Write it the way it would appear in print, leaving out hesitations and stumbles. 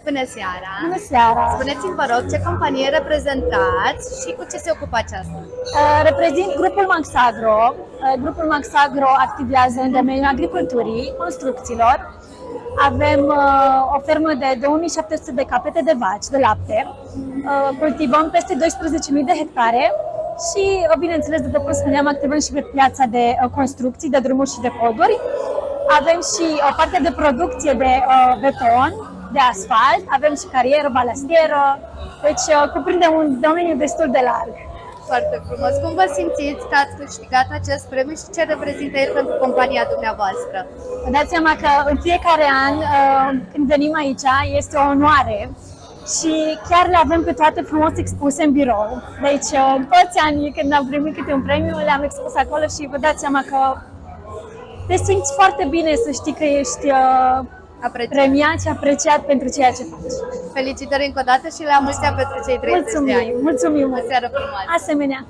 Bună seara! Bună seara! Spuneți-mi, vă rog, ce companie reprezentați și cu ce se ocupă aceasta? Reprezint grupul Maxagro. Grupul Maxagro activează în domeniul agriculturii, construcțiilor. Avem o fermă de 2700 de capete de vaci de lapte. Cultivăm peste 12.000 de hectare și, bineînțeles, după cum spuneam, activăm și pe piața de construcții, de drumuri și de poduri. Avem și o parte de producție de beton, de asfalt, avem și carieră, balastieră, deci cuprinde un domeniu destul de larg. Foarte frumos! Cum vă simțiți că ați câștigat acest premiu și ce reprezintă el pentru compania dumneavoastră? Vă dați seama că în fiecare an, când venim aici, este o onoare și chiar le avem pe toate frumos expuse în birou. Deci, toți anii când am primit câte un premiu, le-am expus acolo și vă dați seama că te simți foarte bine să știi că ești premiat și apreciat pentru ceea ce faci. Felicitări încă o dată și la mulți ani pentru cei 30 de ani! Mulțumim! O seară frumoasă! Asemenea!